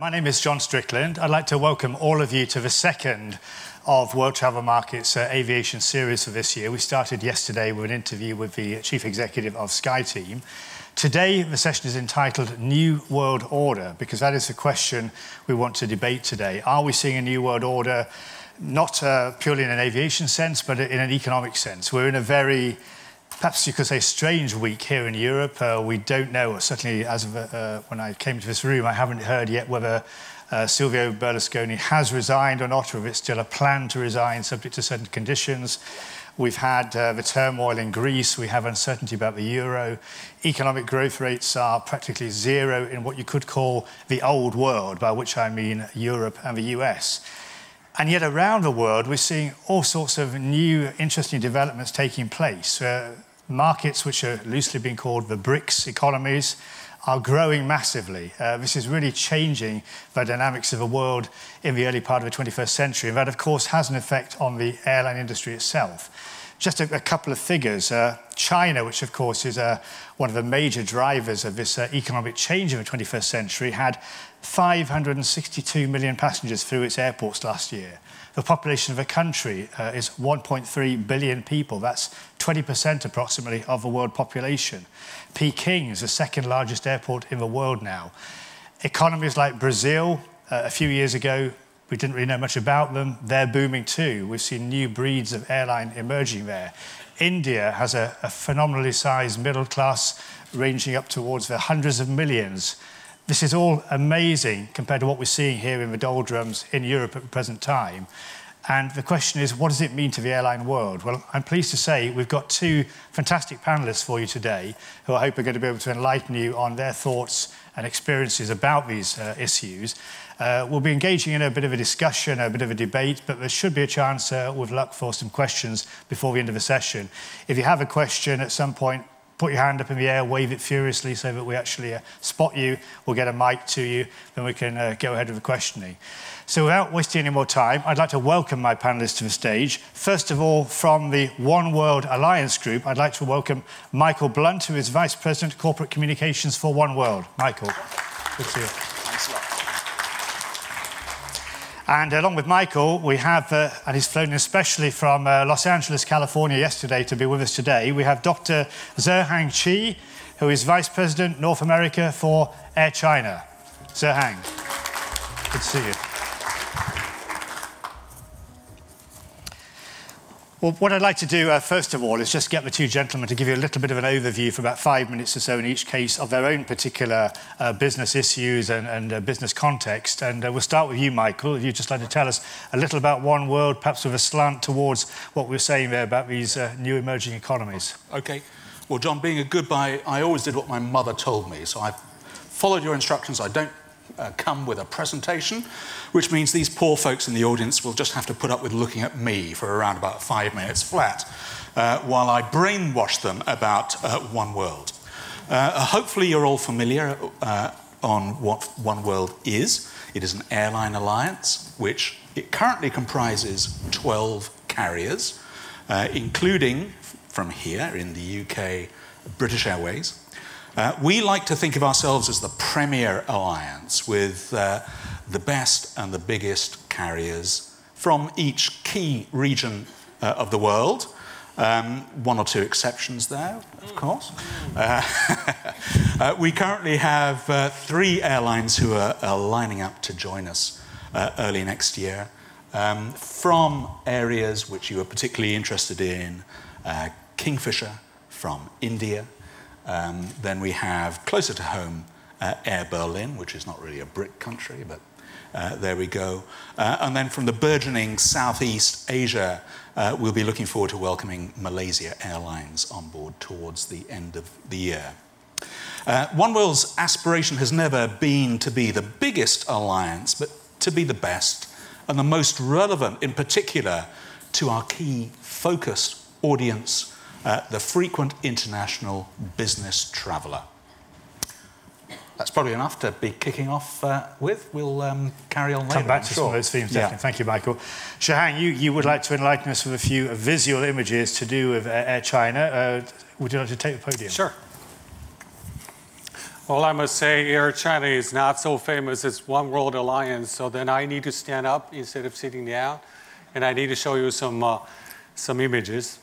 My name is John Strickland. I'd like to welcome all of you to the second of World Travel Market's aviation series for this year. We started yesterday with an interview with the Chief Executive of SkyTeam. Today, the session is entitled New World Order, because that is the question we want to debate today. Are we seeing a new world order, not purely in an aviation sense, but in an economic sense? We're in a very, perhaps you could say, strange week here in Europe. We don't know, certainly as of when I came to this room, I haven't heard yet whether Silvio Berlusconi has resigned or not, or if it's still a plan to resign subject to certain conditions. We've had the turmoil in Greece. We have uncertainty about the euro. Economic growth rates are practically zero in what you could call the old world, by which I mean Europe and the US. And yet around the world, we're seeing all sorts of new, interesting developments taking place. Markets which are loosely being called the BRICS economies are growing massively. This is really changing the dynamics of the world in the early part of the 21st century. And that, of course, has an effect on the airline industry itself. Just a couple of figures. China, which, of course, is one of the major drivers of this economic change in the 21st century, had 562 million passengers through its airports last year. The population of the country is 1.3 billion people. That's 20% approximately of the world population. Peking is the second largest airport in the world now. Economies like Brazil, a few years ago, we didn't really know much about them. They're booming too. We've seen new breeds of airline emerging there. India has a phenomenally sized middle class ranging up towards the hundreds of millions. This is all amazing compared to what we're seeing here in the doldrums in Europe at the present time. And the question is, what does it mean to the airline world? Well, I'm pleased to say we've got two fantastic panellists for you today who I hope are going to be able to enlighten you on their thoughts and experiences about these issues. We'll be engaging in a bit of a discussion, a bit of a debate, but there should be a chance, with luck, for some questions before the end of the session. If you have a question at some point, put your hand up in the air, wave it furiously so that we actually spot you. We'll get a mic to you, then we can go ahead with the questioning. So without wasting any more time, I'd like to welcome my panellists to the stage. First of all, from the One World Alliance Group, I'd like to welcome Michael Blunt, who is Vice President Corporate Communications for One World. Michael, good to see you. Thanks a lot. And along with Michael, we have, and he's flown especially from Los Angeles, California yesterday to be with us today, we have Dr. Zhehang Qi, who is Vice President North America for Air China. Zhehang, good to see you. Well, what I'd like to do, first of all, is just get the two gentlemen to give you a little bit of an overview for about 5 minutes or so in each case of their own particular business issues and business context. And we'll start with you, Michael. If you'd just like to tell us a little about One World, perhaps with a slant towards what we were saying there about these new emerging economies. OK. Well, John, being a good boy, I always did what my mother told me. So I've followed your instructions. I don't come with a presentation, which means these poor folks in the audience will just have to put up with looking at me for around about 5 minutes flat while I brainwash them about One World. Hopefully you're all familiar on what One World is. It is an airline alliance which it currently comprises 12 carriers, including, from here in the UK, British Airways. We like to think of ourselves as the premier alliance with the best and the biggest carriers from each key region of the world. One or two exceptions there, of course. We currently have 3 airlines who are lining up to join us early next year from areas which you are particularly interested in. Kingfisher from India. Then we have, closer to home, Air Berlin, which is not really a BRIC country, but there we go. And then from the burgeoning Southeast Asia, we'll be looking forward to welcoming Malaysia Airlines on board towards the end of the year. One World's aspiration has never been to be the biggest alliance, but to be the best and the most relevant, in particular, to our key focused audience, the frequent international business traveller. That's probably enough to be kicking off with. We'll carry on later. Come back to some of those themes, definitely. Thank you, Michael. Zhehang, you would like to enlighten us with a few visual images to do with Air China. Would you like to take the podium? Sure. Well, I must say Air China is not so famous as One World Alliance, so then I need to stand up instead of sitting down, and I need to show you some images.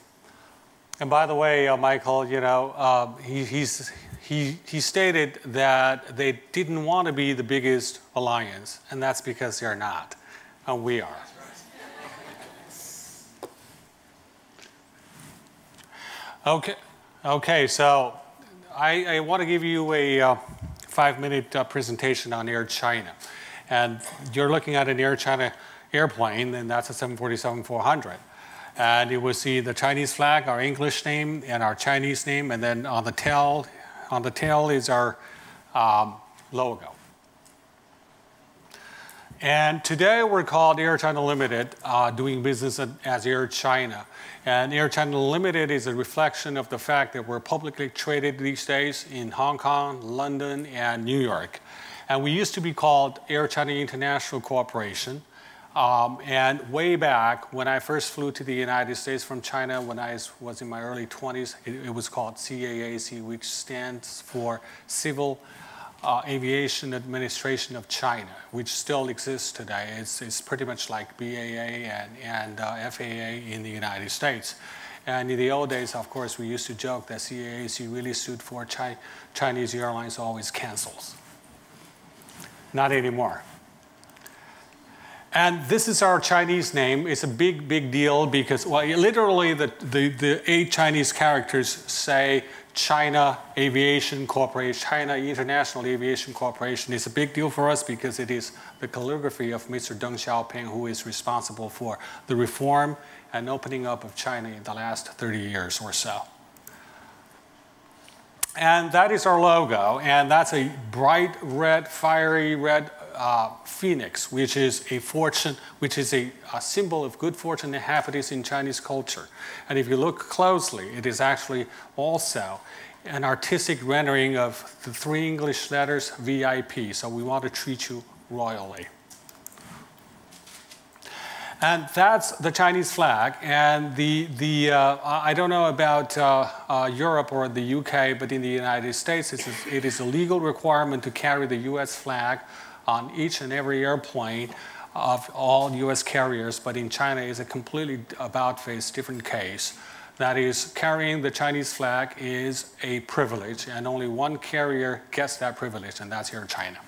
And by the way, Michael, you know, he stated that they didn't want to be the biggest alliance, and that's because they're not, and we are. Okay, so I want to give you a 5-minute presentation on Air China. And you're looking at an Air China airplane, and that's a 747-400. And you will see the Chinese flag, our English name, and our Chinese name, and then on the tail is our logo. And today we're called Air China Limited, doing business as Air China. And Air China Limited is a reflection of the fact that we're publicly traded these days in Hong Kong, London, and New York. And we used to be called Air China International Corporation. And way back when I first flew to the United States from China when I was in my early 20s, it was called CAAC, which stands for Civil Aviation Administration of China, which still exists today. It's pretty much like BAA and FAA in the United States. And in the old days, of course, we used to joke that CAAC really stood for Chinese Airlines Always Cancels. Not anymore. And this is our Chinese name. It's a big, big deal because, well, literally the 8 Chinese characters say China Aviation Corporation, China International Aviation Corporation. It's a big deal for us because it is the calligraphy of Mr. Deng Xiaoping, who is responsible for the reform and opening up of China in the last 30 years or so. And that is our logo, and that's a bright red, fiery red phoenix, which is a fortune, which is a symbol of good fortune and happiness in Chinese culture. And if you look closely, it is actually also an artistic rendering of the 3 English letters VIP. So we want to treat you royally. And that's the Chinese flag. And I don't know about Europe or the UK, but in the United States, it is a legal requirement to carry the US flag on each and every airplane of all US carriers. But in China, it's a completely about-face different case. That is, carrying the Chinese flag is a privilege, and only one carrier gets that privilege, and that's Air China.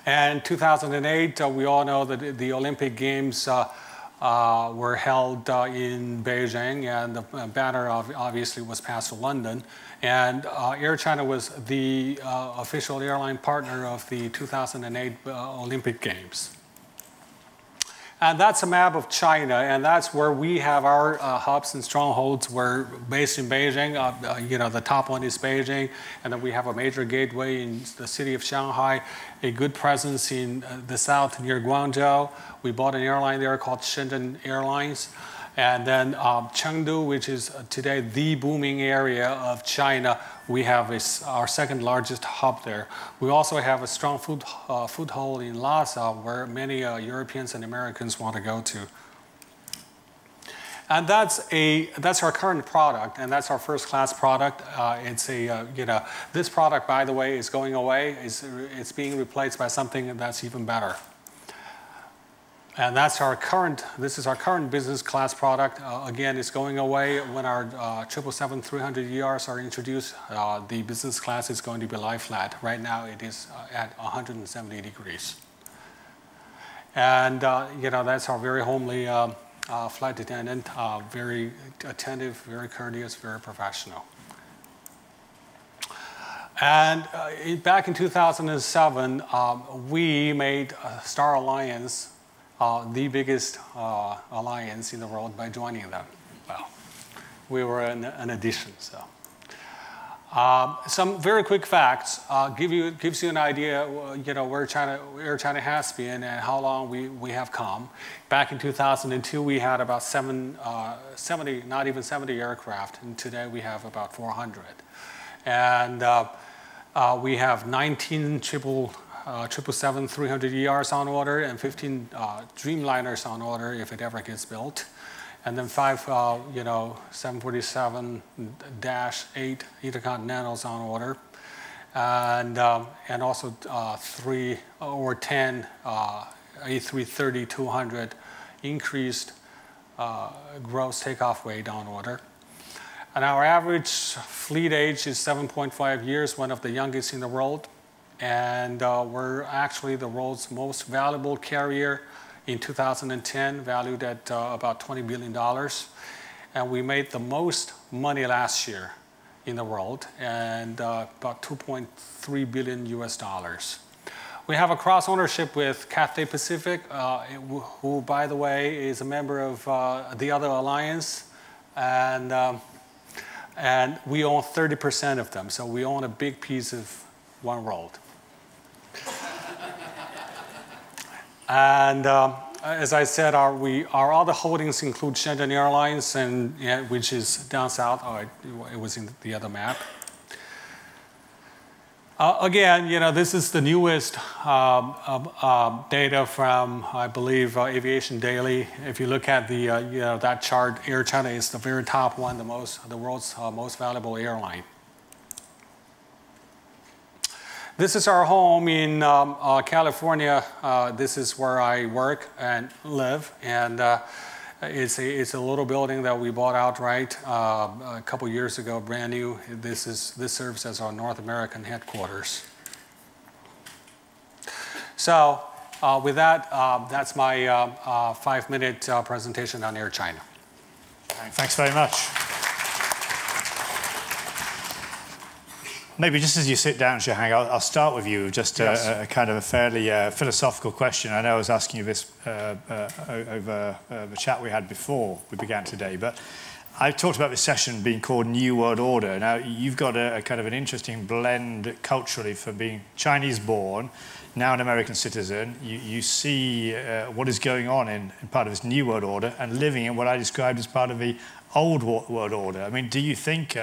And 2008, we all know that the Olympic Games were held in Beijing, and the banner obviously was passed to London. And Air China was the official airline partner of the 2008 Olympic Games. And that's a map of China, and that's where we have our hubs and strongholds. We're based in Beijing. You know, the top one is Beijing, and then we have a major gateway in the city of Shanghai, a good presence in the south near Guangzhou. We bought an airline there called Shenzhen Airlines. And then Chengdu, which is today the booming area of China, we have our 2nd largest hub there. We also have a strong foothold in Lhasa, where many Europeans and Americans want to go to. And that's our current product, and that's our first-class product. It's this product, by the way, is going away. It's being replaced by something that's even better. And that's this is our current business class product. Again, it's going away when our 777-300ERs are introduced. The business class is going to be lie flat. Right now, it is at 170 degrees. And that's our very homely flight attendant, very attentive, very courteous, very professional. And back in 2007, we made Star Alliance the biggest alliance in the world by joining them. Well, we were an addition. So, some very quick facts gives you an idea, where Air China has been and how long we have come. Back in 2002, we had about 70, not even 70 aircraft, and today we have about 400. And we have 19 777-300ERs on order and 15 Dreamliners on order if it ever gets built. And then 5 747-8 Intercontinentals on order. and also 3 or 10 A330-200 increased gross takeoff weight on order. And our average fleet age is 7.5 years, one of the youngest in the world. And we're actually the world's most valuable carrier in 2010, valued at about $20 billion. And we made the most money last year in the world, and about $2.3 billion US dollars. We have a cross ownership with Cathay Pacific, who, by the way, is a member of the other alliance, and we own 30% of them, so we own a big piece of One World. And as I said, our other holdings include Shenzhen Airlines, which is down south. Oh, it was in the other map. Again, this is the newest data from, I believe, Aviation Daily. If you look at the that chart, Air China is the very top one, the world's most valuable airline. This is our home in California. This is where I work and live, and it's a little building that we bought outright a couple years ago, brand new. This serves as our North American headquarters. So with that, that's my 5-minute presentation on Air China. Thanks very much. Maybe just as you sit down, Xiahang, I'll start with you. Just a kind of a fairly philosophical question. I know I was asking you this over the chat we had before we began today, but I talked about this session being called New World Order. Now, you've got a kind of an interesting blend culturally from being Chinese-born, now an American citizen. You see what is going on in part of this New World Order and living in what I described as part of the Old World Order. I mean, do you think...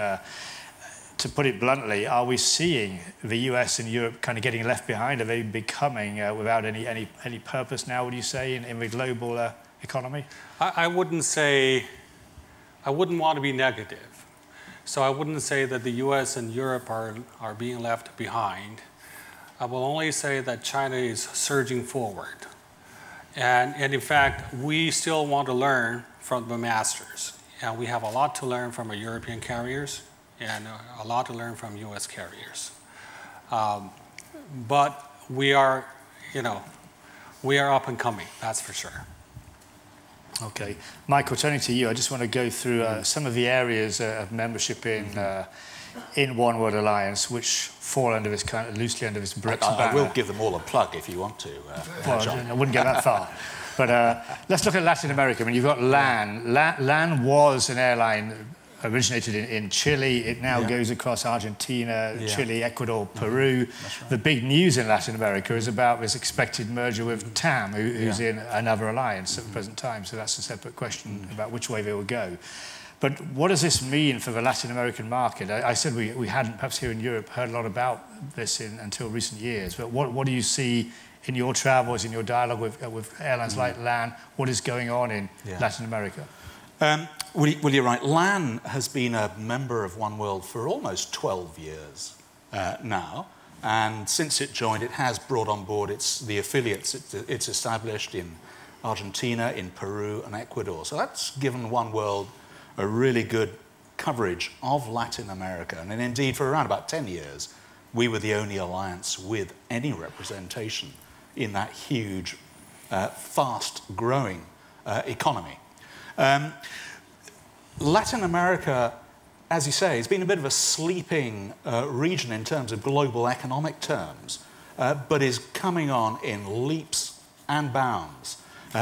to put it bluntly, are we seeing the US and Europe kind of getting left behind? Are they becoming without any purpose now, would you say, in the global economy? I wouldn't want to be negative. So I wouldn't say that the US and Europe are being left behind. I will only say that China is surging forward. And in fact, we still want to learn from the masters. And we have a lot to learn from our European carriers, and a lot to learn from U.S. carriers. But we are up and coming, that's for sure. Okay. Michael, turning to you, I just want to go through some of the areas of membership in One World Alliance, which fall under this kind of loosely under this BRICS banner. I will give them all a plug if you want to. Well, I wouldn't go that far. But let's look at Latin America. I mean, you've got LAN. LAN was an airline originated in Chile. It now goes across Argentina, Chile, Ecuador, Peru. Right. The big news in Latin America is about this expected merger with TAM, who's in another alliance at the present time. So that's a separate question about which way they will go. But what does this mean for the Latin American market? I said we hadn't, perhaps here in Europe, heard a lot about this until recent years. But what do you see in your travels, in your dialogue with airlines like LAN? What is going on in Latin America? Well, you're right. LAN has been a member of One World for almost 12 years now. And since it joined, it has brought on board the affiliates it's established in Argentina, in Peru, and Ecuador. So that's given One World a really good coverage of Latin America. And indeed, for around about 10 years, we were the only alliance with any representation in that huge, fast-growing economy. Latin America, as you say, has been a bit of a sleeping region in terms of global economic terms, but is coming on in leaps and bounds.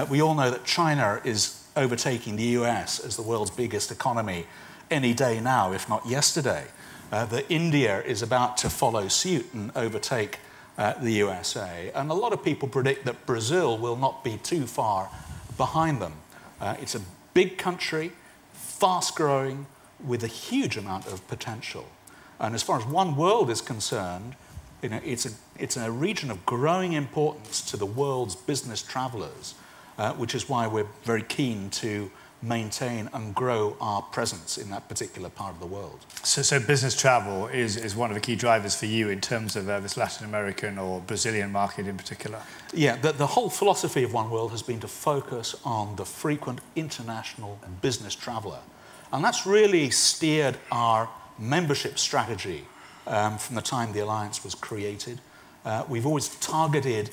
We all know that China is overtaking the US as the world's biggest economy any day now, if not yesterday. That India is about to follow suit and overtake the USA. And a lot of people predict that Brazil will not be too far behind them. It's a big country, fast-growing, with a huge amount of potential. And as far as One World is concerned, it's a region of growing importance to the world's business travelers, which is why we're very keen to maintain and grow our presence in that particular part of the world. So business travel is one of the key drivers for you in terms of this Latin American or Brazilian market in particular? Yeah, the whole philosophy of One World has been to focus on the frequent international business traveller. And that's really steered our membership strategy from the time the Alliance was created. We've always targeted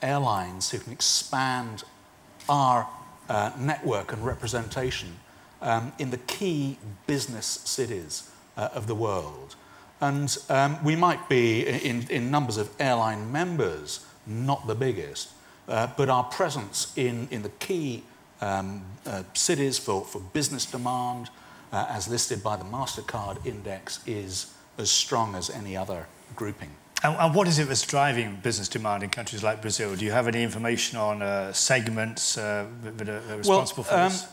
airlines who can expand our network and representation in the key business cities of the world. And we might be, in numbers of airline members, not the biggest, but our presence in the key cities for business demand, as listed by the MasterCard Index, is as strong as any other grouping. And what is it that's driving business demand in countries like Brazil? Do you have any information on segments that are responsible for this?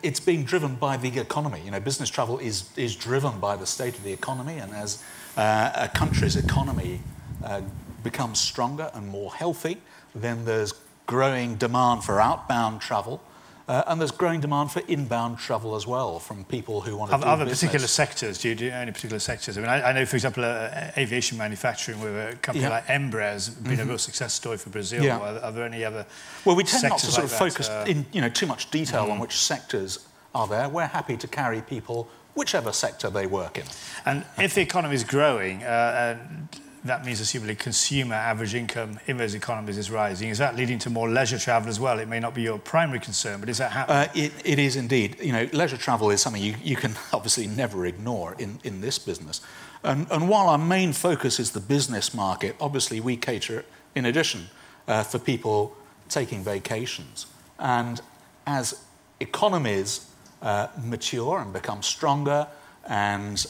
It's being driven by the economy. You know, business travel is driven by the state of the economy, and as a country's economy becomes stronger and more healthy, then there's growing demand for outbound travel. And there's growing demand for inbound travel as well from people who want to do other business. Particular sectors? Do you do any particular sectors? I mean, I know, for example, aviation manufacturing with a company like Embraer has been a real success story for Brazil. Yeah. Are there any other Well, we tend not to sort of like focus in too much detail on which sectors are there. We're happy to carry people whichever sector they work in. And if the economy is growing, that means assumably consumer average income in those economies is rising. Is that leading to more leisure travel as well? It may not be your primary concern, but is that happening? It is indeed. You know, leisure travel is something you can obviously never ignore in this business. And while our main focus is the business market, obviously we cater, in addition, for people taking vacations. And as economies mature and become stronger and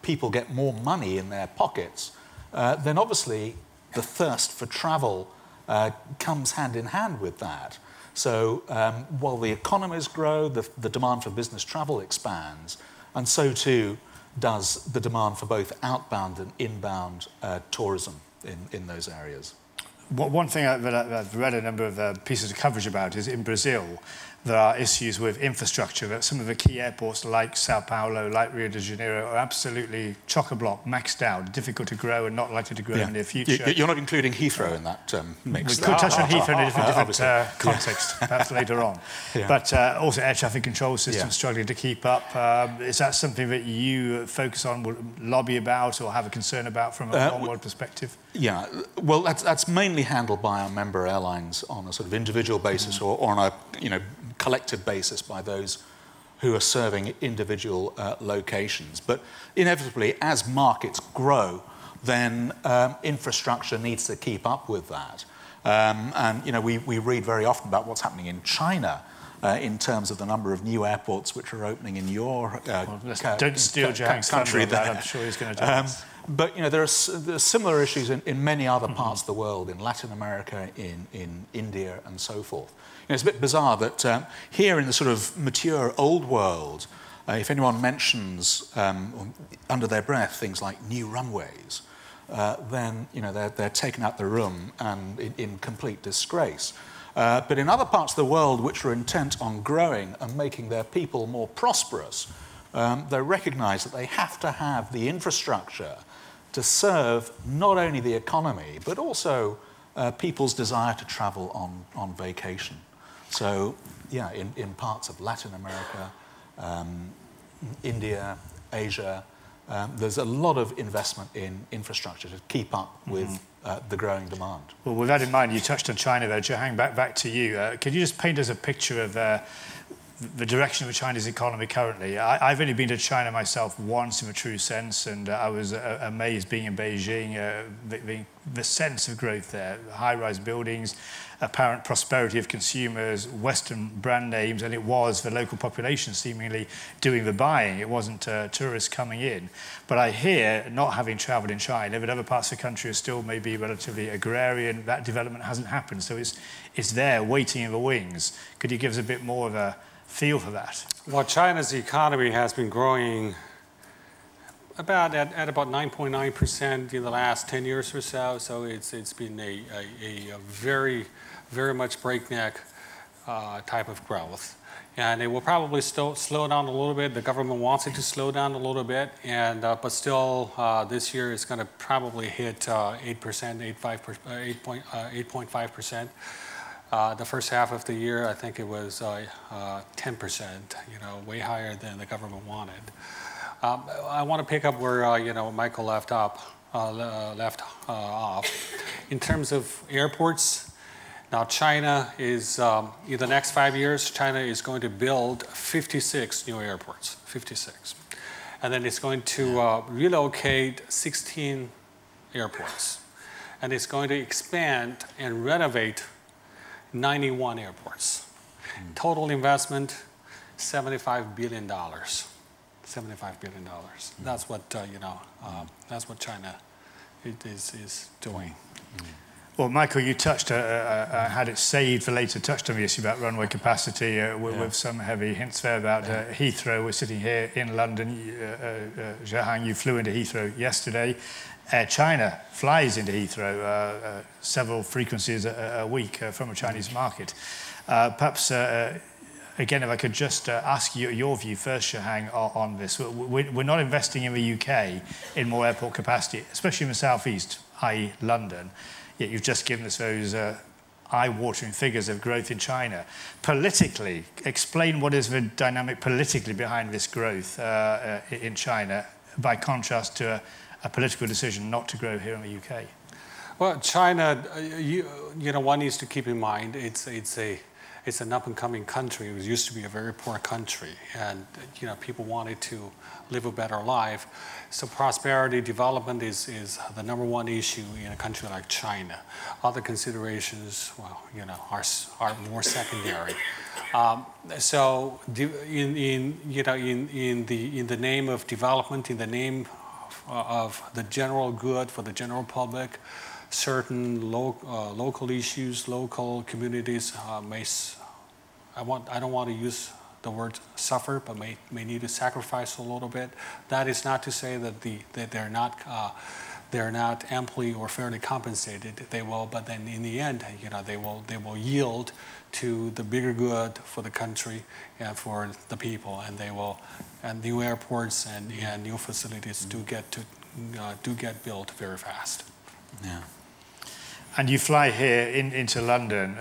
people get more money in their pockets, then obviously the thirst for travel comes hand in hand with that. So while the economies grow, the demand for business travel expands, and so too does the demand for both outbound and inbound tourism in those areas. One thing that I've read a number of pieces of coverage about is in Brazil, there are issues with infrastructure, that some of the key airports like Sao Paulo, like Rio de Janeiro, are absolutely chock-a-block, maxed out, difficult to grow and not likely to grow in the near future. You're not including Heathrow in that mix. We could touch on Heathrow in a different context, perhaps later on. Yeah. But also air traffic control systems struggling to keep up. Is that something that you focus on, will lobby about, or have a concern about from a One World perspective? Yeah, well, that's mainly handled by our member airlines on a sort of individual basis or on a collective basis by those who are serving individual locations. But inevitably, as markets grow, then infrastructure needs to keep up with that. And we read very often about what's happening in China in terms of the number of new airports which are opening in your don't steal Jack's country. That I'm sure he's going to do this. But there are similar issues in many other parts of the world, in Latin America, in India, and so forth. It's a bit bizarre that here in the sort of mature old world, if anyone mentions under their breath things like new runways, then they're taken out the room and in complete disgrace. But in other parts of the world which are intent on growing and making their people more prosperous, they recognise that they have to have the infrastructure to serve not only the economy, but also people's desire to travel on vacation. So, yeah, in parts of Latin America, India, Asia, there's a lot of investment in infrastructure to keep up with the growing demand. Well, with that in mind, you touched on China there. Jiahang, back to you. Could you just paint us a picture of the direction of the Chinese economy currently? I've only been to China myself once in a true sense, and I was amazed being in Beijing, the sense of growth there, high-rise buildings, apparent prosperity of consumers, Western brand names, and it was the local population seemingly doing the buying. It wasn't tourists coming in. But I hear, not having travelled in China, but other parts of the country are still maybe relatively agrarian. That development hasn't happened, so it's there waiting in the wings. Could you give us a bit more of a feel for that? Well, China's economy has been growing at about 9.9% in the last 10 years or so. So it's been a very much breakneck type of growth. And it will probably still slow down a little bit. The government wants it to slow down a little bit, and but still, this year it's going to probably hit 8%, 8.5%. The first half of the year, I think it was 10%. Way higher than the government wanted. I want to pick up where Michael left off. In terms of airports. Now, China is, in the next 5 years, China is going to build 56 new airports, 56. And then it's going to relocate 16 airports. And it's going to expand and renovate 91 airports. Total investment, $75 billion. $75 billion. That's what, that's what China is doing. Well, Michael, you touched, had it saved for later, touched on the issue about runway capacity with some heavy hints there about Heathrow. We're sitting here in London. Zhihang, you flew into Heathrow yesterday. Air China flies into Heathrow several frequencies a week from a Chinese market. Perhaps, again, if I could just ask you your view first, Zhihang, on this. We're not investing in the UK in more airport capacity, especially in the southeast, i.e. London. Yet you've just given us those eye-watering figures of growth in China. Politically, explain what is the dynamic politically behind this growth in China, by contrast to a political decision not to grow here in the UK. Well, China, one needs to keep in mind it's an up-and-coming country. It used to be a very poor country, and people wanted to live a better life. So prosperity, development is the #1 issue in a country like China. Other considerations, well, are more secondary. So in the name of development, in the name of the general good for the general public, certain local issues, local communities I don't want to use the word suffer, but may need to sacrifice a little bit. That is not to say that they're not amply or fairly compensated. They will, but then in the end, they will yield to the bigger good for the country and for the people, and new airports and new facilities do get built very fast. Yeah. And you fly here into London.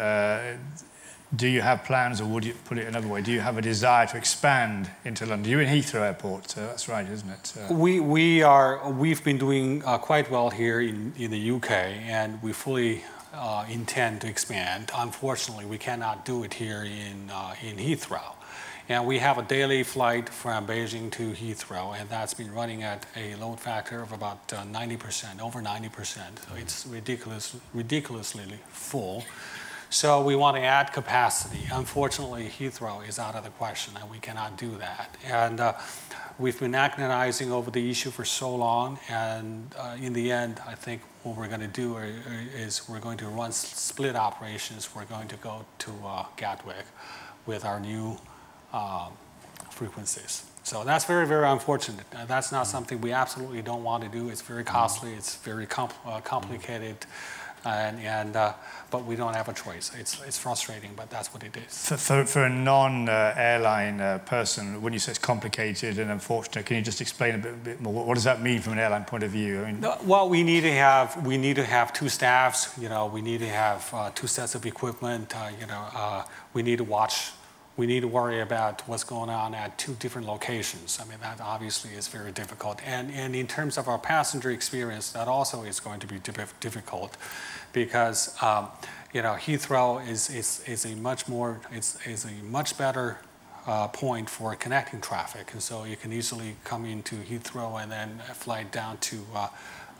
Do you have plans, or would you put it another way? Do you have a desire to expand into London? You're in Heathrow Airport, that's right, isn't it? We've been doing quite well here in the UK, and we fully intend to expand. Unfortunately, we cannot do it here in Heathrow. And we have a daily flight from Beijing to Heathrow, and that's been running at a load factor of about 90%, over 90%. So it's ridiculously full. So we want to add capacity. Unfortunately, Heathrow is out of the question, and we cannot do that. And we've been agonizing over the issue for so long, and in the end, I think what we're going to do is we're going to run split operations. We're going to go to Gatwick with our new frequencies. So that's very, very unfortunate. That's not something we absolutely don't want to do. It's very costly. It's very complicated. But we don't have a choice. It's frustrating, but that's what it is. For a non-airline person, when you say it's complicated and unfortunate, can you just explain a bit more? What does that mean from an airline point of view? I mean, well, we need to have two staffs. We need to have two sets of equipment. We need to watch. We need to worry about what's going on at two different locations. I mean, that obviously is very difficult. And in terms of our passenger experience, that also is going to be difficult, because Heathrow is a much better point for connecting traffic, and so you can easily come into Heathrow and then fly down to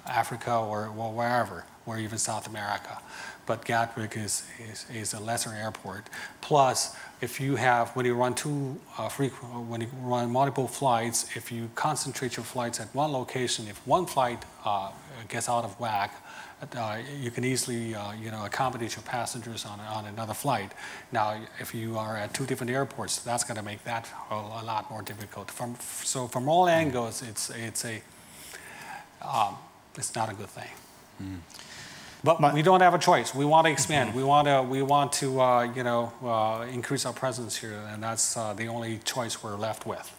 Africa or wherever, or even South America. But Gatwick is a lesser airport. Plus, if you have, when you run multiple flights, if you concentrate your flights at one location, if one flight gets out of whack, you can easily accommodate your passengers on another flight. Now, if you are at two different airports, that's going to make that a lot more difficult. So from all angles, it's not a good thing. But we don't have a choice. We want to expand. We want to increase our presence here, and that's the only choice we're left with.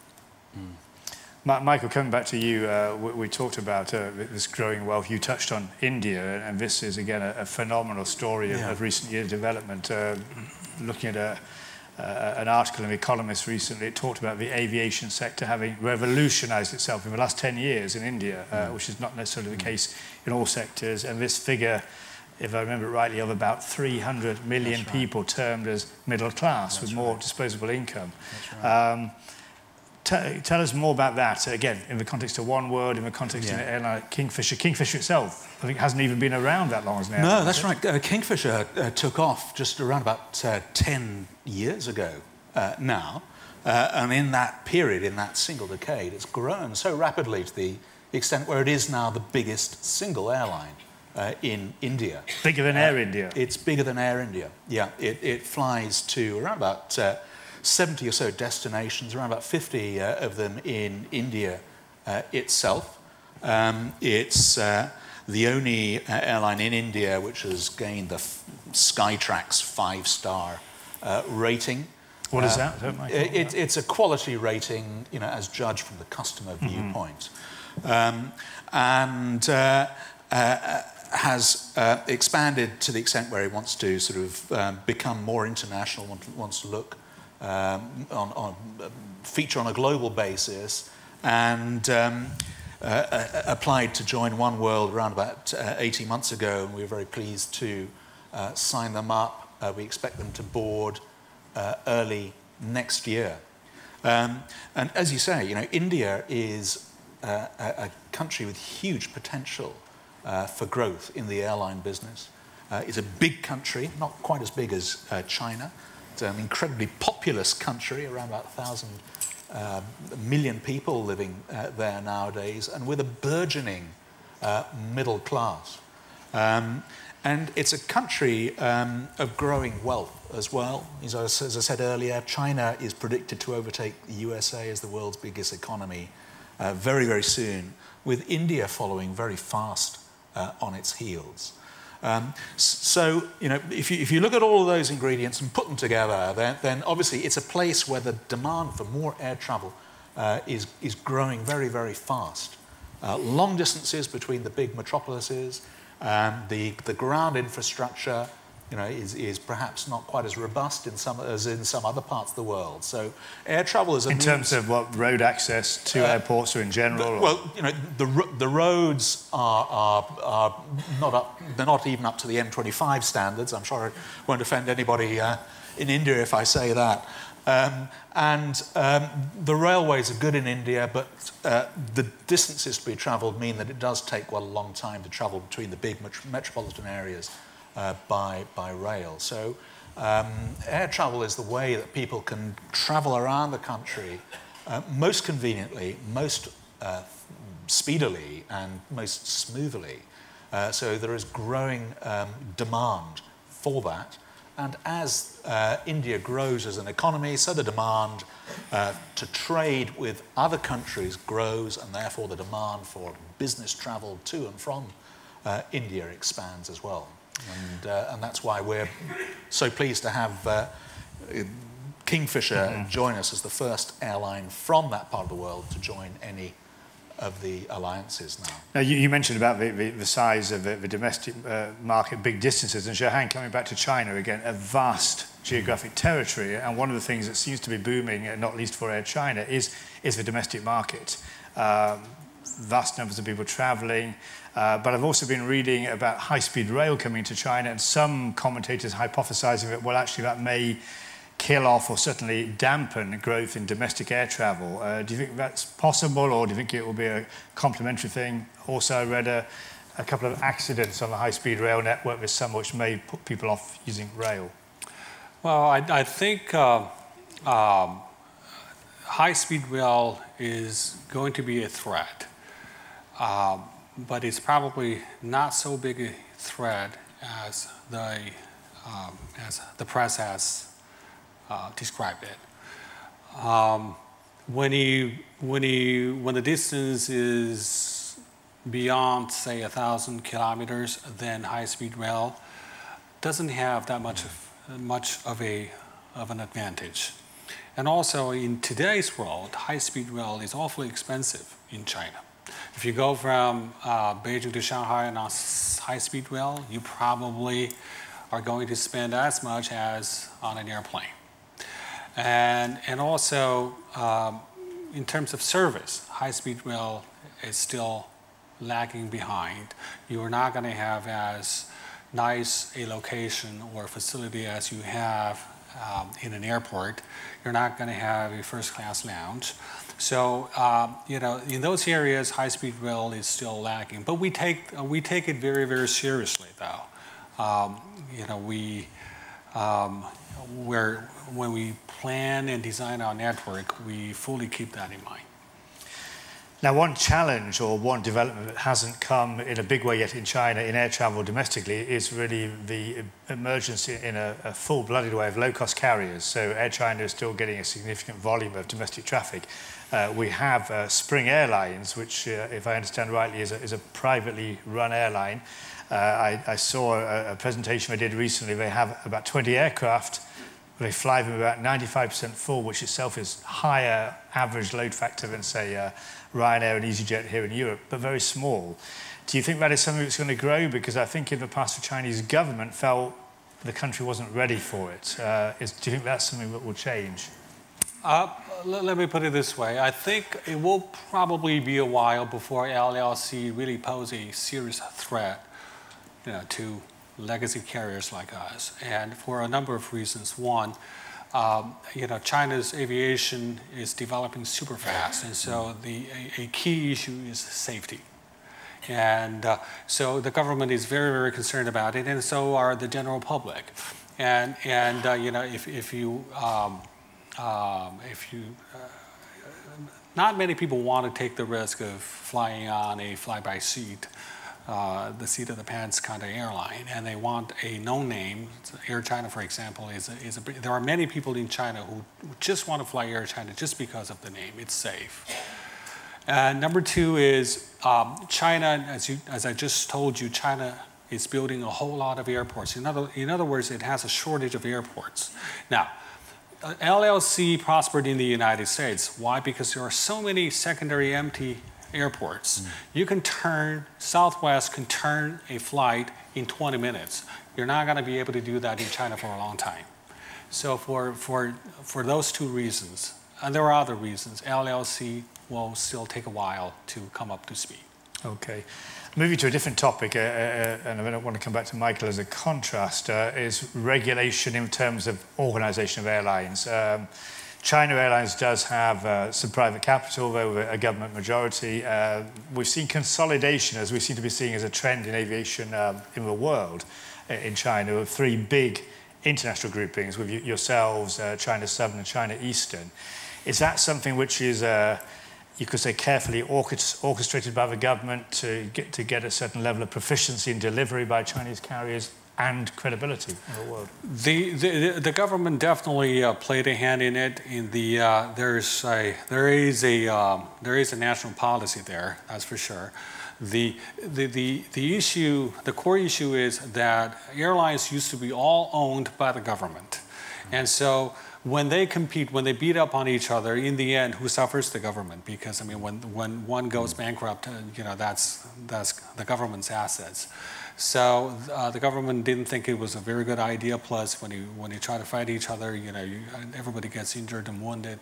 Michael, coming back to you, we talked about this growing wealth. You touched on India, and this is, again, a phenomenal story of recent year development. Looking at an article in The Economist recently, it talked about the aviation sector having revolutionized itself in the last 10 years in India, which is not necessarily the case in all sectors. And this figure, if I remember it rightly, of about 300 million people termed as middle class with more disposable income. Tell us more about that, again, in the context of one word, in the context of an airline like Kingfisher. Kingfisher itself, I think, hasn't even been around that long as an airline. No, that's right. Kingfisher took off just around about 10 years ago now. And in that period, in that single decade, it's grown so rapidly to the extent where it is now the biggest single airline in India. Bigger than Air India? It's bigger than Air India, yeah. It flies to around about 70 or so destinations, around about 50 of them in India itself. It's the only airline in India which has gained the Skytrax 5-star rating. What is that? It's a quality rating, as judged from the customer viewpoint, and has expanded to the extent where it wants to sort of become more international, wants to look feature on a global basis, and applied to join One World around about 18 months ago, and we were very pleased to sign them up. We expect them to board early next year. And as you say, India is a country with huge potential for growth in the airline business. It's a big country, not quite as big as China. It's an incredibly populous country, around about 1,000 million people living there nowadays, and with a burgeoning middle class. And it's a country of growing wealth as well. As I said earlier, China is predicted to overtake the USA as the world's biggest economy very, very soon, with India following very fast on its heels. So, if you look at all of those ingredients and put them together, then obviously it's a place where the demand for more air travel is growing very, very fast. Long distances between the big metropolises, the ground infrastructure, is perhaps not quite as robust as in some other parts of the world. So air travel is in terms of what road access to airports or in general. The roads are not up. They're not even up to the M25 standards. I'm sure I won't offend anybody in India if I say that. The railways are good in India, but the distances to be travelled mean that it does take quite a long time to travel between the big metropolitan areas by rail. So air travel is the way that people can travel around the country most conveniently, most speedily, and most smoothly. So there is growing demand for that. And as India grows as an economy, so the demand to trade with other countries grows, and therefore the demand for business travel to and from India expands as well. And that's why we're so pleased to have Kingfisher join us as the first airline from that part of the world to join any of the alliances now. Now, you mentioned about the size of the domestic market, big distances, and Johan, coming back to China again, a vast geographic territory, and one of the things that seems to be booming, not least for Air China, is the domestic market. Vast numbers of people travelling, but I've also been reading about high-speed rail coming to China, and some commentators hypothesising that, well, actually that may kill off or certainly dampen growth in domestic air travel. Do you think that's possible, or do you think it will be a complementary thing? Also, I read a couple of accidents on the high-speed rail network with some which may put people off using rail. Well, I think high-speed rail is going to be a threat, but it's probably not so big a threat as the press has described it. When the distance is beyond, say, 1,000 kilometers, then high-speed rail doesn't have that much of an advantage. And also, in today's world, high-speed rail is awfully expensive in China. If you go from Beijing to Shanghai on a high-speed rail, you probably are going to spend as much as on an airplane. And also, in terms of service, high-speed rail is still lagging behind. You are not going to have as nice a location or facility as you have in an airport. You're not going to have a first-class lounge. So, you know, in those areas, high-speed rail is still lagging. But we take it very, very seriously, though. You know, when we plan and design our network, we fully keep that in mind. Now, one challenge or one development that hasn't come in a big way yet in China in air travel domestically is really the emergence in a full-blooded way of low-cost carriers. So Air China is still getting a significant volume of domestic traffic. We have Spring Airlines, which, if I understand rightly, is a privately run airline. I saw a presentation they did recently. They have about 20 aircraft. They fly them about 95% full, which itself is higher average load factor than, say, Ryanair and EasyJet here in Europe, but very small. Do you think that is something that's going to grow? Because I think in the past the Chinese government felt the country wasn't ready for it. Do you think that's something that will change? Let me put it this way. I think it will probably be a while before LLC really pose a serious threat, you know, to legacy carriers like us, and for a number of reasons. One, you know, China's aviation is developing super fast, and so a key issue is safety. And so the government is very, very concerned about it, and so are the general public. And you know, if you not many people want to take the risk of flying on a fly-by seat, the seat of the pants kind of airline, and they want a known name. Air China, for example, there are many people in China who just want to fly Air China just because of the name. It's safe. And number two is China, as I just told you, China is building a whole lot of airports. In other words, it has a shortage of airports. Now, LLC prospered in the United States. Why? Because there are so many secondary empty airports. You can Southwest can turn a flight in 20 minutes. You're not going to be able to do that in China for a long time. So for those two reasons, and there are other reasons, LLC will still take a while to come up to speed. Okay. Moving to a different topic, and I don't want to come back to Michael as a contrast, is regulation in terms of organisation of airlines. China Airlines does have some private capital, though, with a government majority. We've seen consolidation, as we seem to be seeing as a trend in aviation in the world, in China, of three big international groupings with yourselves, China Southern and China Eastern. Is that something which is, you could say, carefully orchestrated by the government to get a certain level of proficiency in delivery by Chinese carriers and credibility in the world? The government definitely played a hand in it. There is a national policy there, that's for sure. The core issue is that airlines used to be all owned by the government, and so when they compete, when they beat up on each other, in the end, who suffers? The government, because I mean, when one goes bankrupt, you know, that's the government's assets. So the government didn't think it was a very good idea. Plus, when you try to fight each other, you know, everybody gets injured and wounded.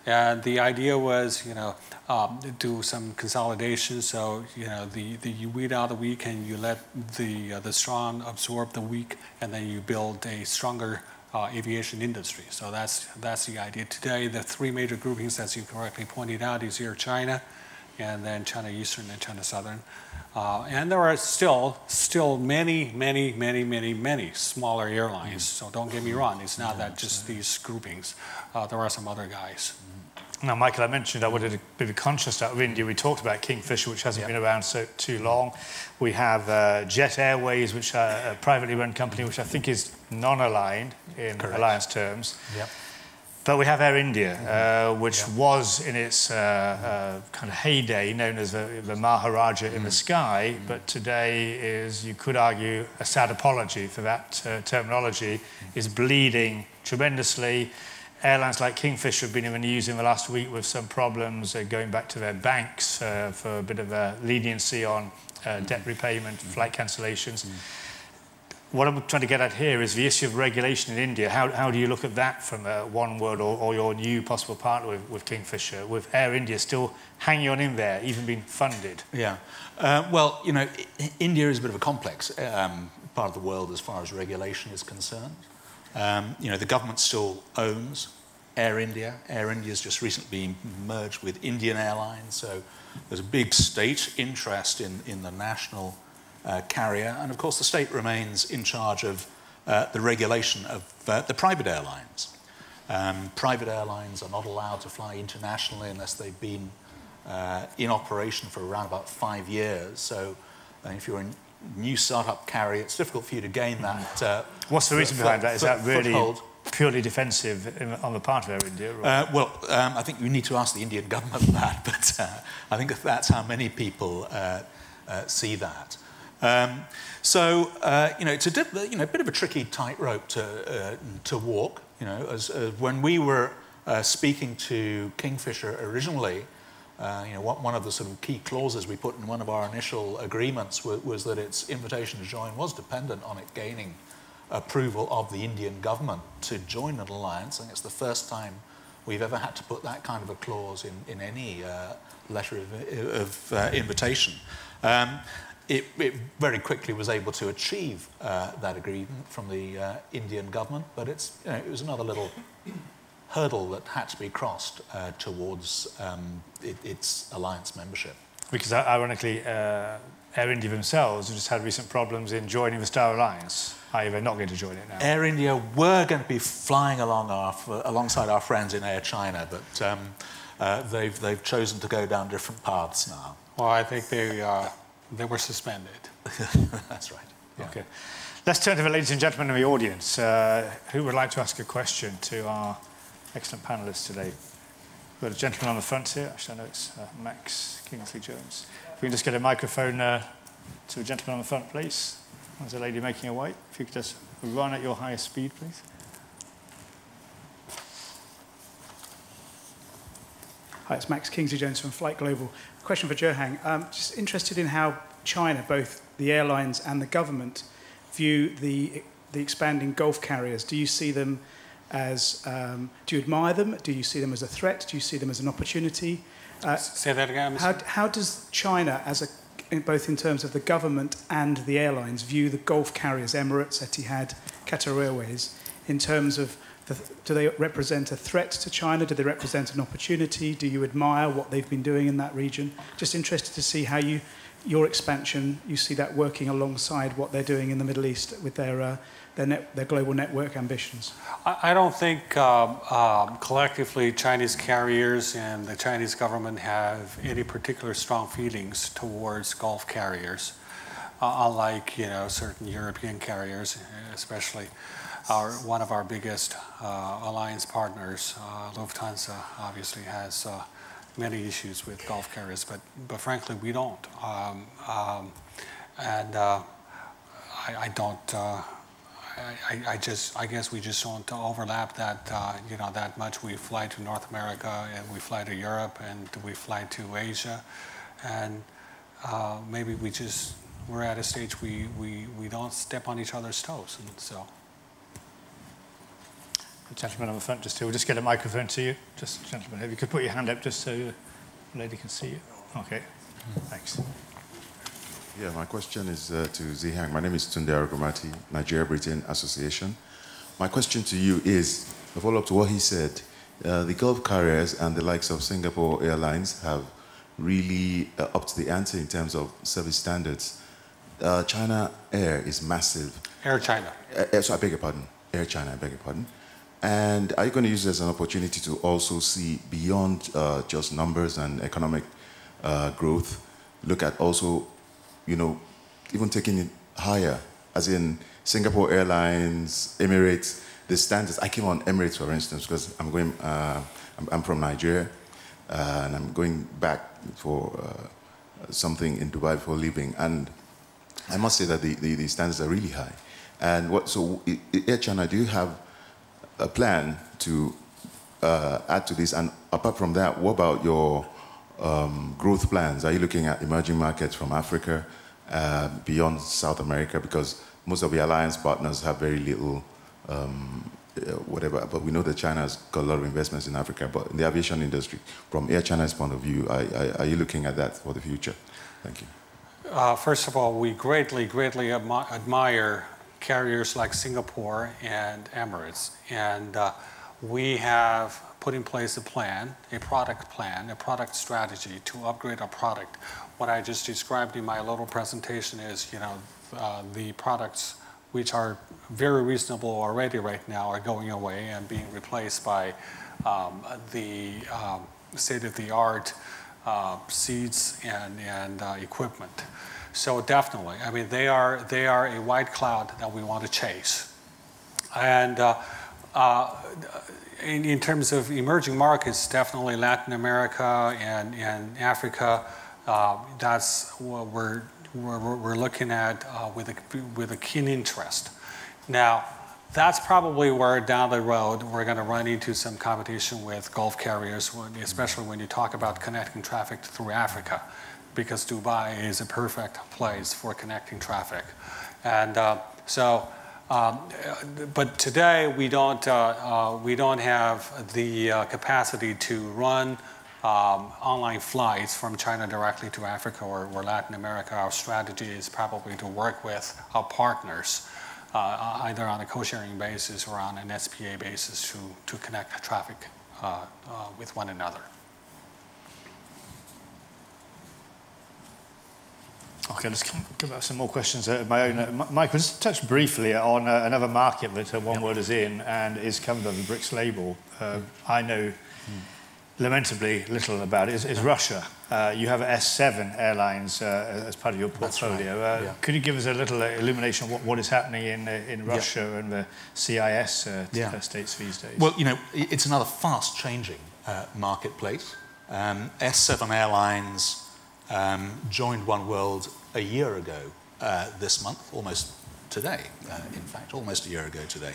And the idea was, you know, do some consolidation. So you know, you weed out the weak and you let the strong absorb the weak, and then you build a stronger aviation industry. So that's the idea. Today, the three major groupings, as you correctly pointed out, is Air China, and then China Eastern and China Southern. And there are still many smaller airlines. So don't get me wrong, it's not that just these groupings. There are some other guys. Now, Michael, I mentioned I wanted a bit of a contrast out of India. We talked about Kingfisher, which hasn't been around too long. We have Jet Airways, which are a privately run company, which I think is non-aligned in alliance terms. Yep. But we have Air India, which was in its kind of heyday known as the Maharaja in the sky, but today is, you could argue, a sad apology for that terminology, is bleeding tremendously. Airlines like Kingfisher have been in the news in the last week with some problems going back to their banks for a bit of a leniency on debt repayment, flight cancellations. What I'm trying to get at here is the issue of regulation in India. How do you look at that from One World or your new possible partner with Kingfisher, with Air India still hanging on in there, even being funded? Yeah. Well, you know, India is a bit of a complex part of the world as far as regulation is concerned. You know, the government still owns Air India. Air India has just recently been merged with Indian Airlines, so there's a big state interest in the national carrier, and of course the state remains in charge of the regulation of the private airlines. Private airlines are not allowed to fly internationally unless they've been in operation for around about 5 years. So if you're a new startup carrier, it's difficult for you to gain that. What's the reason behind that? Is that really purely defensive on the part of Air India? Well, I think you need to ask the Indian government that, but I think that's how many people see that. So you know, it's a bit of a tricky tightrope to walk. You know, as when we were speaking to Kingfisher originally, you know, one of the sort of key clauses we put in one of our initial agreements was that its invitation to join was dependent on it gaining approval of the Indian government to join an alliance. I think it's the first time we've ever had to put that kind of a clause in any letter of invitation. It very quickly was able to achieve that agreement from the Indian government, but it was another little hurdle that had to be crossed towards its alliance membership. Because ironically, Air India themselves have just had recent problems in joining the Star Alliance. They're not going to join it now. Air India were going to be flying alongside our friends in Air China, but they've chosen to go down different paths now. Well, I think they were suspended. That's right. Yeah. Okay. Let's turn to the ladies and gentlemen in the audience. Who would like to ask a question to our excellent panellists today? We've got a gentleman on the front here. Actually, I know it's Max Kingsley-Jones. If we can just get a microphone to the gentleman on the front, please. There's a lady making a white. If you could just run at your highest speed, please. Hi, it's Max Kingsley-Jones from Flight Global. Question for Zhehang. Just interested in how China, both the airlines and the government, view the expanding Gulf carriers. Do you see them as, do you admire them? Do you see them as a threat? Do you see them as an opportunity? Say that again. How does China, both in terms of the government and the airlines, view the Gulf carriers, Emirates, Etihad, Qatar Airways, in terms of do they represent a threat to China? Do they represent an opportunity? Do you admire what they've been doing in that region? Just interested to see how your expansion, you see that working alongside what they're doing in the Middle East with their global network ambitions. I don't think collectively Chinese carriers and the Chinese government have any particular strong feelings towards Gulf carriers, unlike certain European carriers, especially. One of our biggest alliance partners, Lufthansa, obviously has many issues with Gulf carriers, but frankly we don't. I guess we just don't overlap that that much. We fly to North America and we fly to Europe and we fly to Asia, and maybe we're at a stage we don't step on each other's toes, and so. The gentleman on the front, we'll just get a microphone to you. Just, gentleman, if you could put your hand up just so the lady can see you. Okay, thanks. Yeah, my question is to Zhehang. My name is Tunde Arugomati, Nigeria-Britain Association. My question to you is, a follow-up to what he said, the Gulf carriers and the likes of Singapore Airlines have really upped the ante in terms of service standards. China Air is massive. Air China. So I beg your pardon. Air China, I beg your pardon. And are you going to use it as an opportunity to also see beyond just numbers and economic growth, look at also, even taking it higher, as in Singapore Airlines, Emirates, the standards. I came on Emirates, for instance, because I'm from Nigeria, and I'm going back for something in Dubai for living. And I must say that the standards are really high. And so Air China, do you have a plan to add to this? And apart from that, what about your growth plans? Are you looking at emerging markets from Africa, beyond South America? Because most of the alliance partners have very little whatever, but we know that China has got a lot of investments in Africa. But in the aviation industry, from Air China's point of view, are you looking at that for the future? Thank you. First of all, we greatly, greatly admire carriers like Singapore and Emirates. And we have put in place a plan, a product strategy to upgrade our product. What I just described in my little presentation is, the products which are very reasonable already right now are going away and being replaced by the state-of-the-art seats and equipment. So definitely, I mean, they are a white cloud that we want to chase. And in terms of emerging markets, definitely Latin America and Africa, that's what we're looking at with a keen interest. Now, that's probably where down the road we're going to run into some competition with Gulf carriers, especially when you talk about connecting traffic through Africa, because Dubai is a perfect place for connecting traffic. And but today we don't have the capacity to run online flights from China directly to Africa or Latin America. Our strategy is probably to work with our partners, either on a co-sharing basis or on an SPA basis to connect traffic with one another. Okay, let's give out some more questions of my own. Michael, just touch briefly on another market that OneWorld is in and is covered under the BRICS label. I know lamentably little about it, is Russia. You have S7 Airlines as part of your portfolio. Right. Could you give us a little illumination of what is happening in Russia and the CIS states these days? Well, it's another fast-changing marketplace. S7 Airlines joined OneWorld a year ago this month, almost today, in fact, almost a year ago today.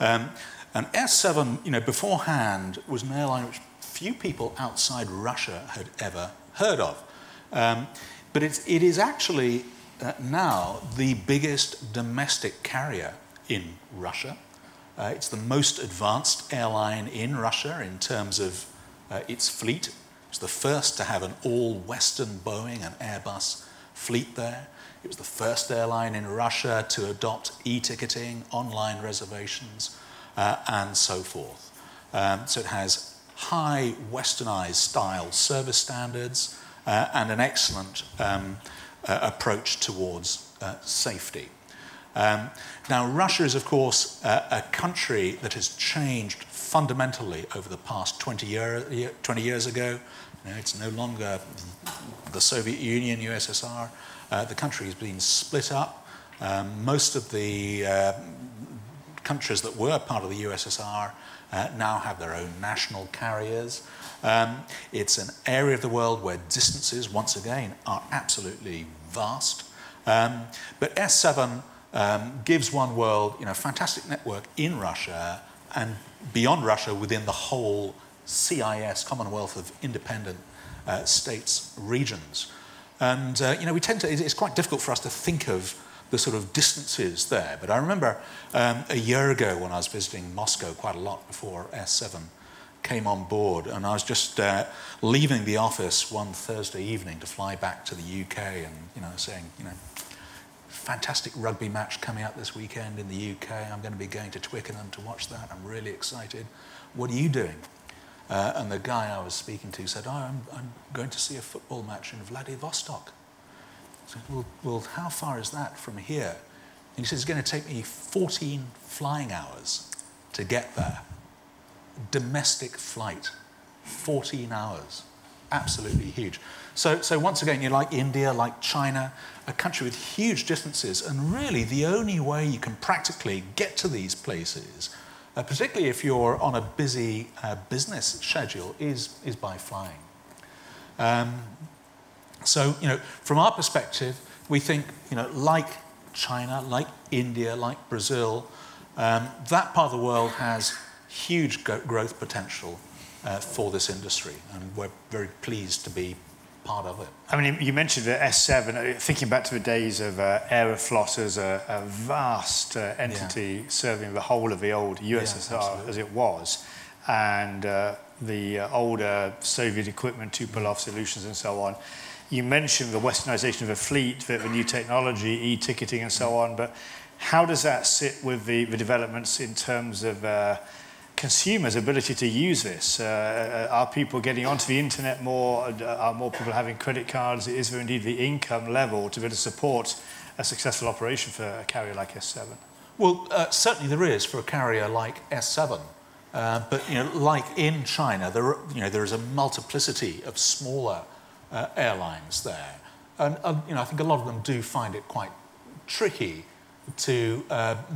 And S7, beforehand was an airline which few people outside Russia had ever heard of. But it is actually now the biggest domestic carrier in Russia. It's the most advanced airline in Russia in terms of its fleet. It's the first to have an all-Western Boeing and Airbus fleet there. It was the first airline in Russia to adopt e-ticketing, online reservations, and so forth. So it has high Westernized style service standards and an excellent approach towards safety. Now, Russia is, of course, a country that has changed fundamentally over the past 20 years ago. It's no longer the Soviet Union, USSR. The country has been split up. Most of the countries that were part of the USSR now have their own national carriers. It's an area of the world where distances, once again, are absolutely vast. But S7 gives OneWorld, a fantastic network in Russia and beyond Russia within the whole CIS, Commonwealth of Independent States regions. And, we tend to, it's quite difficult for us to think of the sort of distances there. But I remember a year ago when I was visiting Moscow quite a lot before S7 came on board, and I was just leaving the office one Thursday evening to fly back to the UK and, saying, fantastic rugby match coming up this weekend in the UK. I'm going to be going to Twickenham to watch that. I'm really excited. What are you doing? And the guy I was speaking to said, I'm going to see a football match in Vladivostok. I said, well, how far is that from here? And he said, it's going to take me 14 flying hours to get there. Domestic flight, 14 hours. absolutely huge. So once again, like India, like China, a country with huge distances, and really the only way you can practically get to these places, particularly if you're on a busy business schedule, is by flying. So, from our perspective, we think, like China, like India, like Brazil, that part of the world has huge growth potential for this industry, and we're very pleased to be part of it. I mean, you mentioned the S7, thinking back to the days of Aeroflot as a vast entity serving the whole of the old USSR as it was, and the older Soviet equipment, Tupolev solutions and so on. You mentioned the westernization of the fleet, the new technology, e-ticketing and so on, but how does that sit with the developments in terms of consumers' ability to use this? Are people getting onto the internet more? Are more people having credit cards? Is there indeed the income level to be able to support a successful operation for a carrier like S7? Well, certainly there is for a carrier like S7. But like in China, there is a multiplicity of smaller airlines there, and I think a lot of them do find it quite tricky to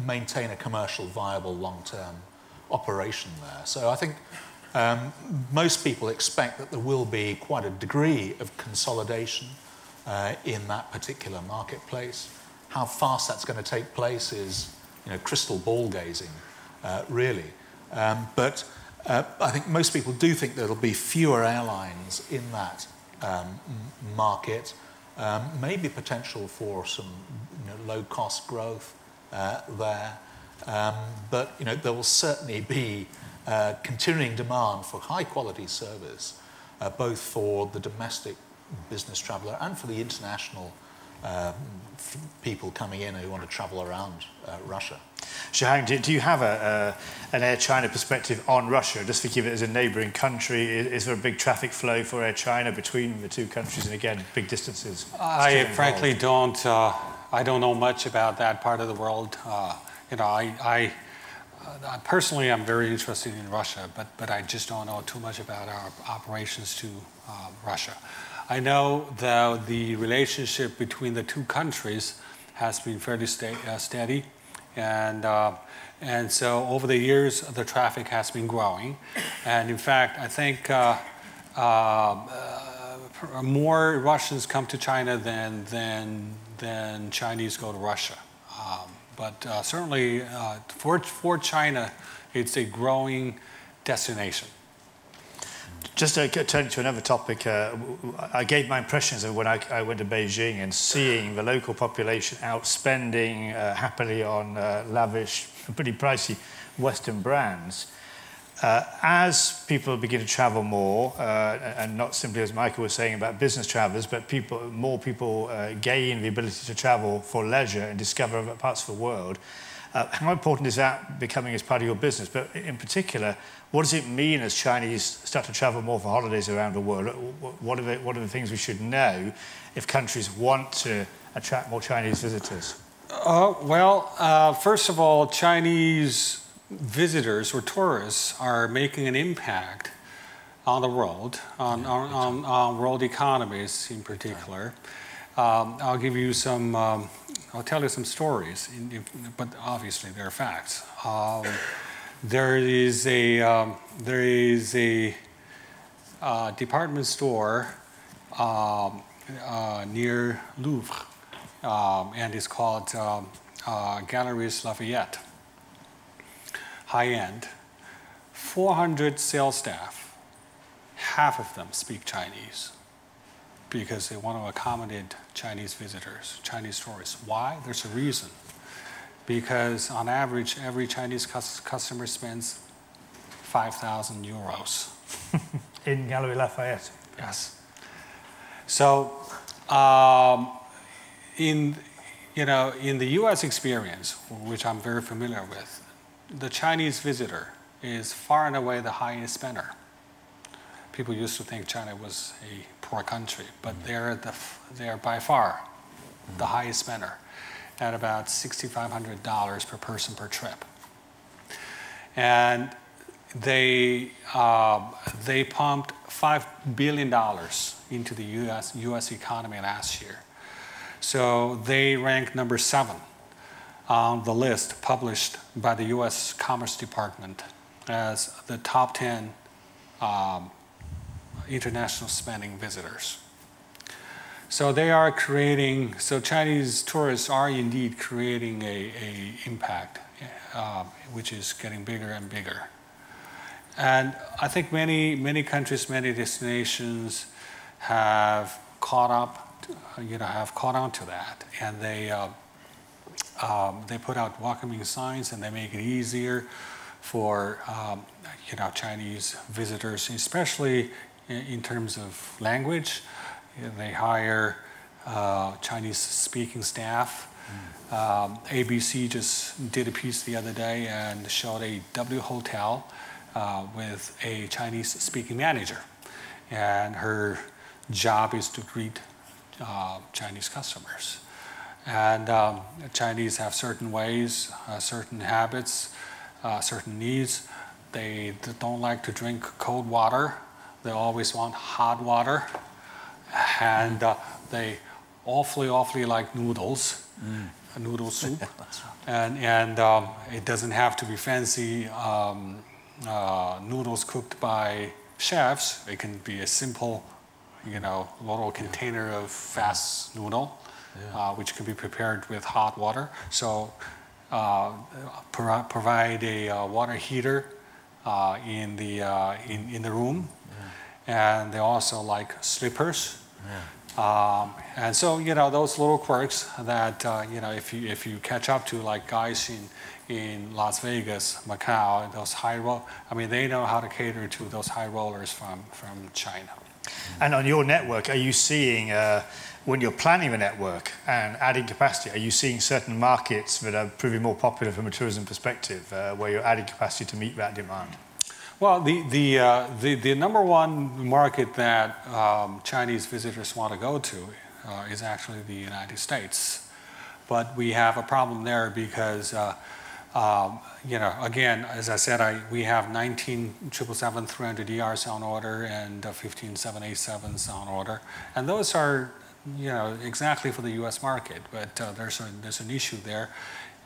maintain a commercial viable long-term operation there. So I think most people expect that there will be quite a degree of consolidation in that particular marketplace. How fast that's going to take place is crystal ball gazing, really. But I think most people do think there will be fewer airlines in that market, maybe potential for some low-cost growth there. But there will certainly be continuing demand for high-quality service, both for the domestic business traveller and for the international people coming in who want to travel around Russia. Zhihang, do you have an Air China perspective on Russia? Just think of it as a neighbouring country. Is there a big traffic flow for Air China between the two countries? And again, big distances. I frankly don't. I don't know much about that part of the world. I personally am very interested in Russia, but I just don't know too much about our operations to Russia. I know that the relationship between the two countries has been fairly steady, and so over the years the traffic has been growing, and in fact I think more Russians come to China than Chinese go to Russia. But certainly for China, it's a growing destination. Just turning to another topic, I gave my impressions of when I went to Beijing and seeing the local population out spending happily on lavish, pretty pricey Western brands. As people begin to travel more, and not simply as Michael was saying about business travellers, but more people gain the ability to travel for leisure and discover other parts of the world, how important is that becoming as part of your business? But in particular, what does it mean as Chinese start to travel more for holidays around the world? What are the things we should know if countries want to attract more Chinese visitors? First of all, Chinese visitors or tourists are making an impact on the world, on world economies in particular. I'll give you some. I'll tell you some stories, but obviously they're facts. There is a department store near Louvre, and it's called Galeries Lafayette. High-end, 400 sales staff, half of them speak Chinese because they want to accommodate Chinese visitors, Chinese tourists. Why? There's a reason. Because on average, every Chinese customer spends 5,000 euros. In Galeries Lafayette? Yes. So in the US experience, which I'm very familiar with, the Chinese visitor is far and away the highest spender. People used to think China was a poor country, but they're by far the highest spender at about $6,500 per person per trip. And they pumped $5 billion into the U.S. economy last year. So they ranked number 7 on the list published by the U.S. Commerce Department as the top 10 international spending visitors. So they are creating, so Chinese tourists are indeed creating a impact, which is getting bigger and bigger. And I think many countries, many destinations have caught up, have caught on to that, and they put out welcoming signs, and they make it easier for Chinese visitors, especially in terms of language. They hire Chinese-speaking staff. ABC just did a piece the other day and showed a W hotel with a Chinese-speaking manager, and her job is to greet Chinese customers. And Chinese have certain ways, certain habits, certain needs. They don't like to drink cold water. They always want hot water. And they awfully like noodles, noodle soup. And it doesn't have to be fancy noodles cooked by chefs. It can be a simple, little container of fast noodle, which can be prepared with hot water. So provide a water heater in the room. And they also like slippers. And so, those little quirks that, if you catch up to like guys in Las Vegas, Macau, those they know how to cater to those high rollers from China. And on your network, are you seeing, when you're planning the network and adding capacity, are you seeing certain markets that are proving more popular from a tourism perspective, where you're adding capacity to meet that demand? Well, the number one market that Chinese visitors want to go to is actually the United States. But we have a problem there because, again, as I said, we have 19 777-300ERs on order and 15 787s on order. And those are, exactly for the U.S. market. But there's an issue there.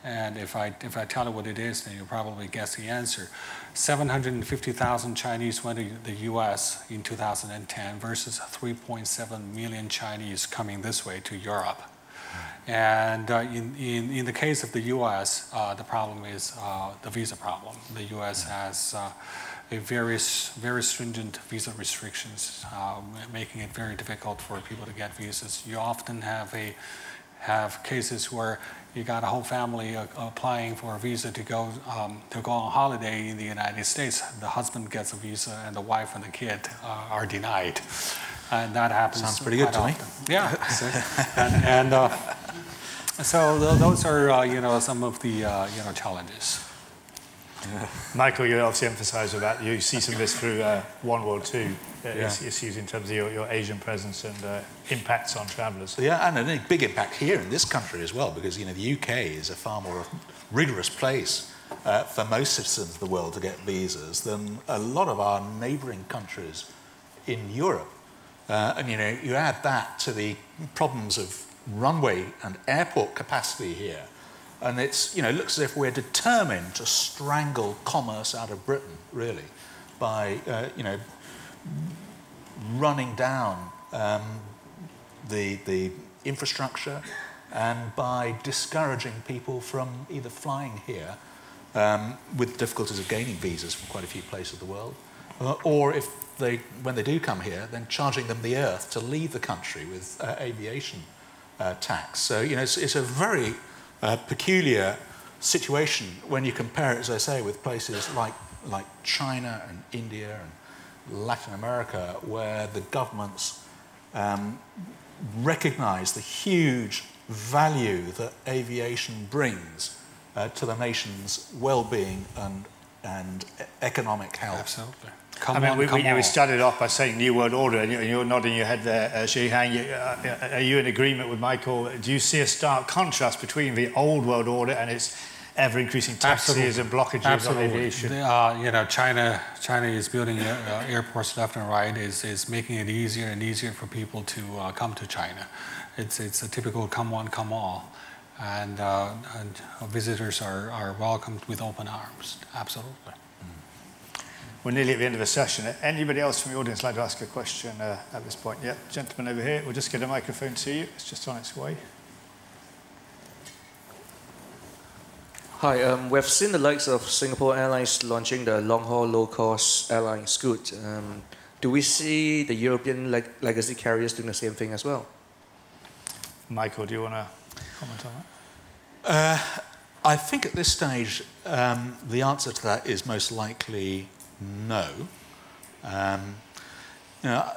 And if I tell you what it is, then you'll probably guess the answer. 750,000 Chinese went to the U.S. in 2010 versus 3.7 million Chinese coming this way to Europe. And in the case of the U.S., the problem is the visa problem. The U.S. has very stringent visa restrictions, making it very difficult for people to get visas. You often have cases where you got a whole family applying for a visa to go on holiday in the United States. The husband gets a visa, and the wife and the kid are denied, and that happens. Sounds pretty good to me. Yeah, so those are some of the challenges. Michael, you obviously emphasise about you see some of this through One World 2 issues in terms of your Asian presence and impacts on travellers. Yeah, and a big impact here in this country as well, because the UK is a far more rigorous place for most citizens of the world to get visas than a lot of our neighbouring countries in Europe. And you add that to the problems of runway and airport capacity here, and it's looks as if we're determined to strangle commerce out of Britain, really, by running down the infrastructure and by discouraging people from either flying here with difficulties of gaining visas from quite a few places of the world, or when they do come here, then charging them the earth to leave the country with aviation tax. So it's a very peculiar situation when you compare it, as I say, with places like China and India and Latin America, where the governments recognise the huge value that aviation brings to the nation's well-being and economic health. Absolutely. We started off by saying New World Order, and you're nodding your head there, Zhihang. Are you in agreement with Michael? Do you see a stark contrast between the old world order and its ever-increasing taxes and blockages on aviation. You know, China is building airports left and right, is making it easier and easier for people to come to China. It's a typical come one, come all. And visitors are welcomed with open arms, absolutely. We're nearly at the end of the session. Anybody else from the audience like to ask a question at this point? Yeah, gentleman over here. We'll just get a microphone to you. It's just on its way. Hi, we've seen the likes of Singapore Airlines launching the long-haul, low-cost airline Scoot. Do we see the European legacy carriers doing the same thing as well? Michael, do you want to comment on that? I think at this stage, the answer to that is most likely no. You know,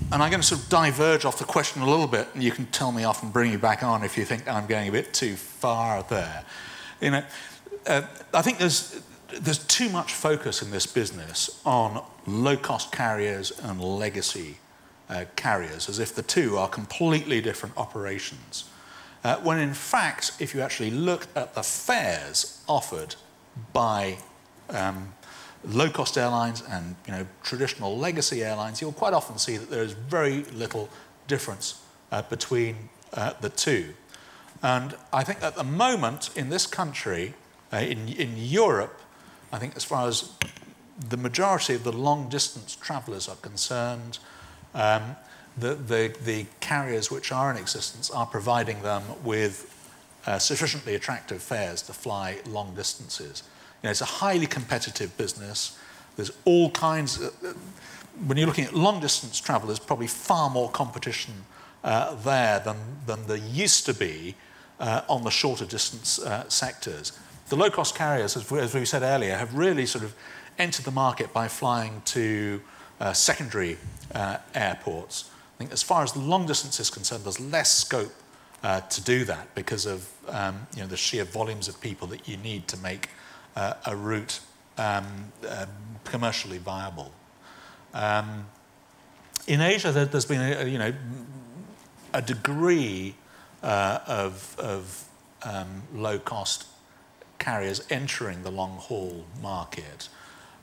and I'm going to sort of diverge off the question a little bit, and you can tell me off and bring me back on if you think I'm going a bit too far there. You know, I think there's too much focus in this business on low-cost carriers and legacy carriers, as if the two are completely different operations. When in fact, if you actually look at the fares offered by low-cost airlines and traditional legacy airlines, you'll quite often see that there is very little difference between the two. And I think at the moment in this country, in Europe, I think as far as the majority of the long-distance travellers are concerned, the carriers which are in existence are providing them with sufficiently attractive fares to fly long distances. You know, it's a highly competitive business. There's all kinds when you're looking at long-distance travel, there's probably far more competition there than there used to be on the shorter distance sectors. The low-cost carriers, as we said earlier, have really sort of entered the market by flying to secondary airports. I think as far as the long distance is concerned, there's less scope to do that because of the sheer volumes of people that you need to make a route commercially viable. In Asia, there's been a degree of low-cost carriers entering the long-haul market.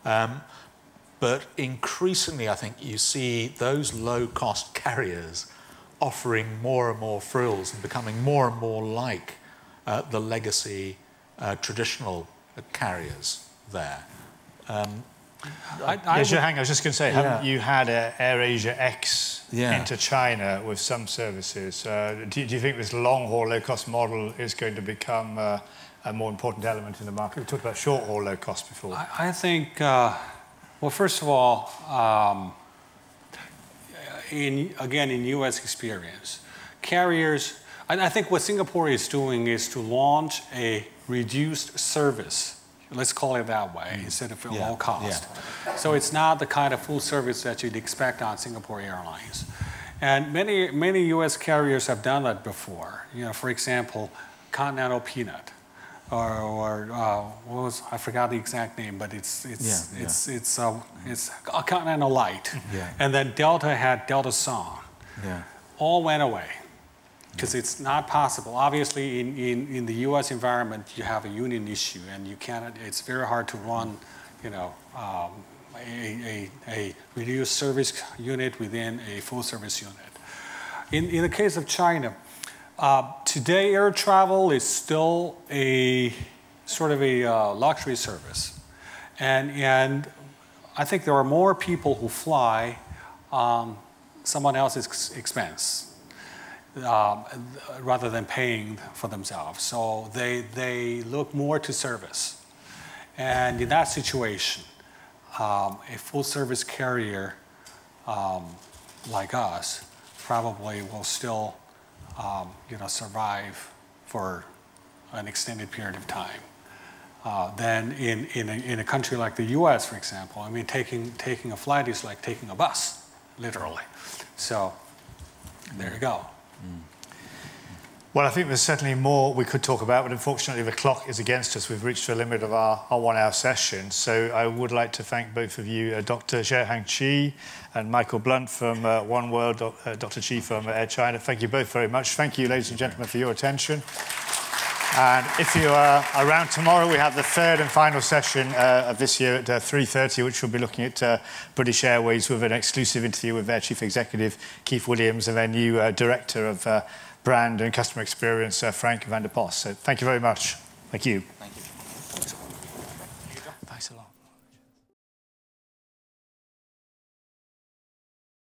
But increasingly, I think you see those low-cost carriers offering more and more frills and becoming more and more like the legacy traditional carriers there. I was just going to say, haven't you had AirAsia X into China with some services? Do you think this long-haul low-cost model is going to become a more important element in the market? We talked about short-haul low-cost before. I think, well, first of all, again, in U.S. experience, carriers, I think what Singapore is doing is to launch a reduced service. Let's call it that way, instead of low cost. Yeah. So it's not the kind of full service that you'd expect on Singapore Airlines. And many U.S. carriers have done that before. For example, Continental Peanut, or what was, I forgot the exact name, but it's Continental Light. Yeah. And then Delta had Delta Song. Yeah. All went away. Because it's not possible. Obviously, in the U.S. environment, you have a union issue, and you cannot. It's very hard to run, a reduced service unit within a full service unit. In the case of China, today air travel is still a sort of a luxury service, and I think there are more people who fly on someone else's expense. Rather than paying for themselves. So they look more to service. And in that situation, a full-service carrier like us probably will still survive for an extended period of time. Then in a country like the US, for example, I mean, taking a flight is like taking a bus, literally. So there you go. Well, I think there's certainly more we could talk about, but unfortunately the clock is against us. We've reached the limit of our 1 hour session. So I would like to thank both of you, Dr. Xiehang Qi and Michael Blunt from oneworld, Dr. Qi from Air China. Thank you both very much. Thank you, ladies and gentlemen, for your attention. And if you are around tomorrow, we have the third and final session of this year at 3:30, which will be looking at British Airways with an exclusive interview with their Chief Executive, Keith Williams, and their new Director of Brand and Customer Experience, Frank van der Post. So thank you very much. Thank you. Thank you.